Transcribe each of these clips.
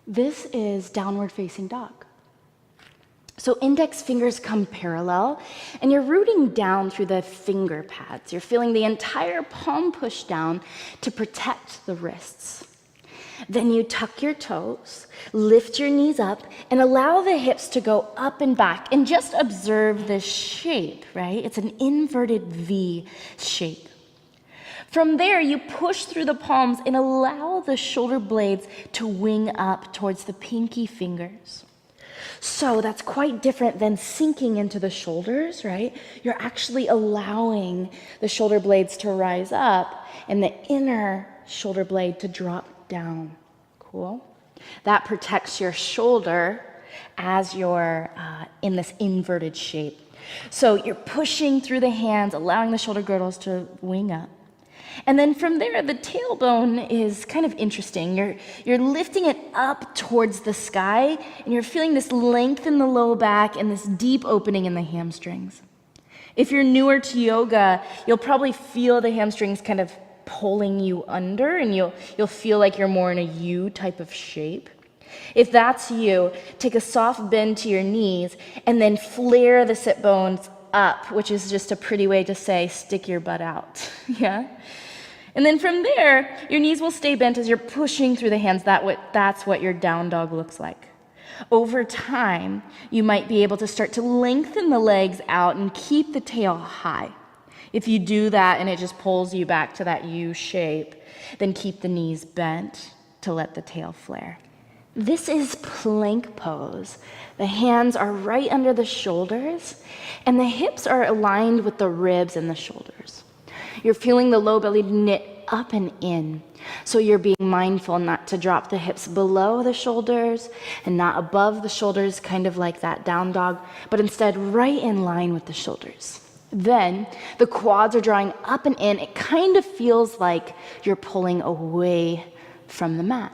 This is downward facing dog. So index fingers come parallel, and you're rooting down through the finger pads. You're feeling the entire palm push down to protect the wrists. Then you tuck your toes, lift your knees up, and allow the hips to go up and back. And just observe this shape, right? It's an inverted V shape. From there, you push through the palms and allow the shoulder blades to wing up towards the pinky fingers. So that's quite different than sinking into the shoulders, right? You're actually allowing the shoulder blades to rise up and the inner shoulder blade to drop down. Cool? That protects your shoulder as you're in this inverted shape. So you're pushing through the hands, allowing the shoulder girdles to wing up. And then from there, the tailbone is kind of interesting. You're lifting it up towards the sky, and you're feeling this length in the low back and this deep opening in the hamstrings. If you're newer to yoga, you'll probably feel the hamstrings kind of pulling you under, and you'll feel like you're more in a U type of shape. If that's you, take a soft bend to your knees, and then flare the sit bones up, which is just a pretty way to say stick your butt out. Yeah? And then from there, your knees will stay bent as you're pushing through the hands. That's what your down dog looks like. Over time, you might be able to start to lengthen the legs out and keep the tail high. If you do that and it just pulls you back to that U shape, then keep the knees bent to let the tail flare. This is plank pose. The hands are right under the shoulders, and the hips are aligned with the ribs and the shoulders. You're feeling the low belly knit up and in. So you're being mindful not to drop the hips below the shoulders and not above the shoulders, kind of like that down dog, but instead right in line with the shoulders. Then the quads are drawing up and in. It kind of feels like you're pulling away from the mat.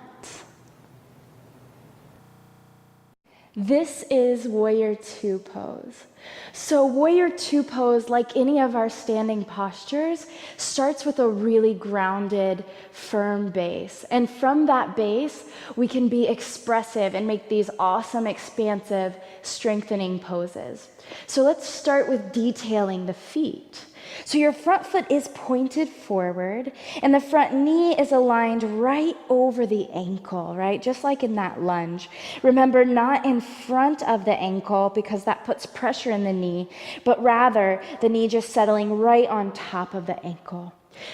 This is Warrior Two pose. So Warrior Two pose, like any of our standing postures, starts with a really grounded, firm base. And from that base, we can be expressive and make these awesome, expansive, strengthening poses. So let's start with detailing the feet. So your front foot is pointed forward, and the front knee is aligned right over the ankle, right? Just like in that lunge. Remember, not in front of the ankle because that puts pressure in the knee, but rather the knee just settling right on top of the ankle.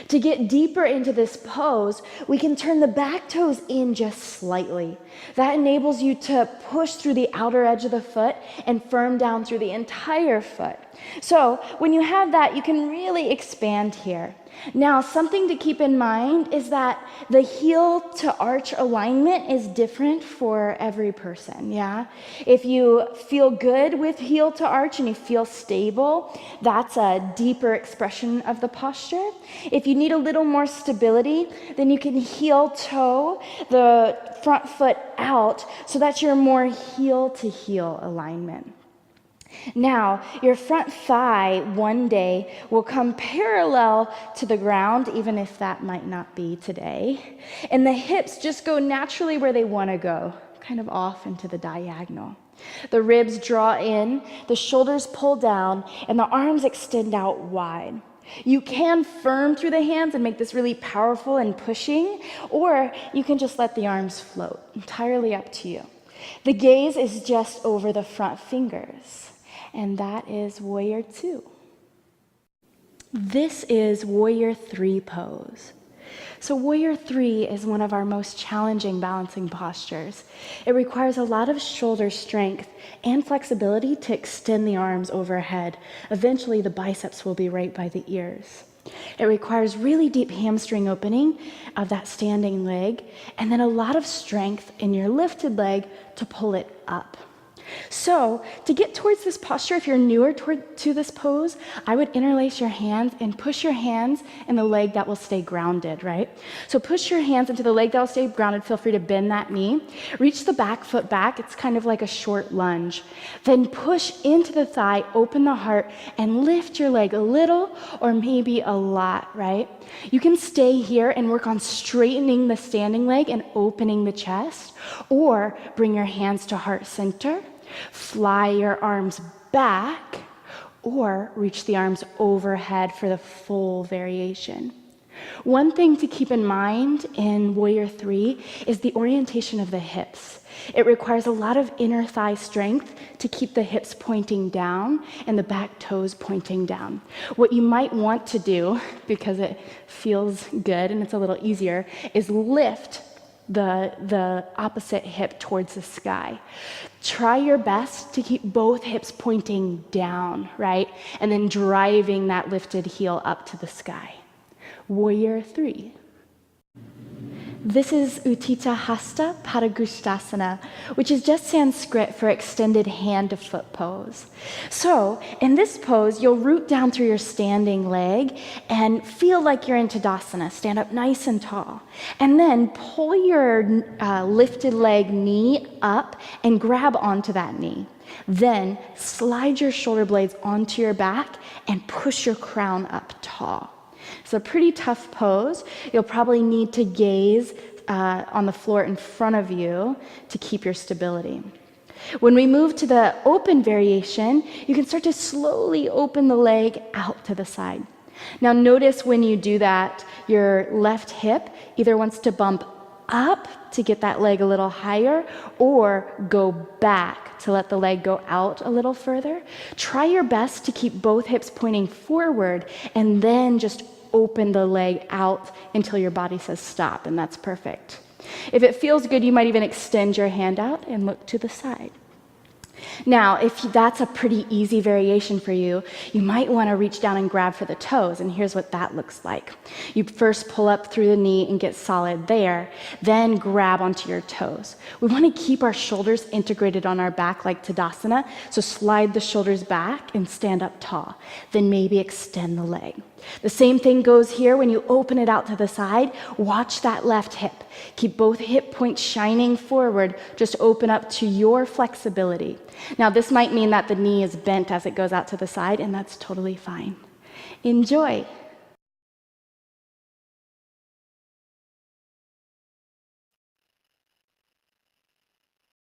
To get deeper into this pose, we can turn the back toes in just slightly. That enables you to push through the outer edge of the foot and firm down through the entire foot. So when you have that, you can really expand here. Now, something to keep in mind is that the heel to arch alignment is different for every person, yeah? If you feel good with heel to arch and you feel stable, that's a deeper expression of the posture. If you need a little more stability, then you can heel toe the front foot out so that's your more heel to heel alignment. Now, your front thigh one day will come parallel to the ground, even if that might not be today. And the hips just go naturally where they want to go, kind of off into the diagonal. The ribs draw in, the shoulders pull down, and the arms extend out wide. You can firm through the hands and make this really powerful and pushing, or you can just let the arms float, entirely up to you. The gaze is just over the front fingers. And that is Warrior Two. This is Warrior Three pose. So Warrior Three is one of our most challenging balancing postures. It requires a lot of shoulder strength and flexibility to extend the arms overhead. Eventually, the biceps will be right by the ears. It requires really deep hamstring opening of that standing leg, and then a lot of strength in your lifted leg to pull it up. So to get towards this posture, if you're newer to this pose, I would interlace your hands and push your hands in the leg that will stay grounded, right? So push your hands into the leg that will stay grounded. Feel free to bend that knee. Reach the back foot back. It's kind of like a short lunge. Then push into the thigh, open the heart, and lift your leg a little or maybe a lot, right? You can stay here and work on straightening the standing leg and opening the chest, or bring your hands to heart center. Fly your arms back, or reach the arms overhead for the full variation. One thing to keep in mind in Warrior 3 is the orientation of the hips. It requires a lot of inner thigh strength to keep the hips pointing down and the back toes pointing down. What you might want to do, because it feels good and it's a little easier, is lift the opposite hip towards the sky. Try your best to keep both hips pointing down, right? And then driving that lifted heel up to the sky. Warrior 3. This is Utthita Hasta Padangusthasana, which is just Sanskrit for extended hand to foot pose. So in this pose, you'll root down through your standing leg and feel like you're in Tadasana. Stand up nice and tall. And then pull your lifted leg knee up and grab onto that knee. Then slide your shoulder blades onto your back and push your crown up tall. It's a pretty tough pose. You'll probably need to gaze on the floor in front of you to keep your stability. When we move to the open variation, you can start to slowly open the leg out to the side. Now notice when you do that, your left hip either wants to bump up to get that leg a little higher, or go back to let the leg go out a little further. Try your best to keep both hips pointing forward, and then just open the leg out until your body says stop, and that's perfect. If it feels good, you might even extend your hand out and look to the side. Now, if that's a pretty easy variation for you, you might want to reach down and grab for the toes, and here's what that looks like. You first pull up through the knee and get solid there, then grab onto your toes. We want to keep our shoulders integrated on our back like Tadasana, so slide the shoulders back and stand up tall. Then maybe extend the leg. The same thing goes here when you open it out to the side. Watch that left hip. Keep both hip points shining forward. Just open up to your flexibility. Now, this might mean that the knee is bent as it goes out to the side, and that's totally fine. Enjoy.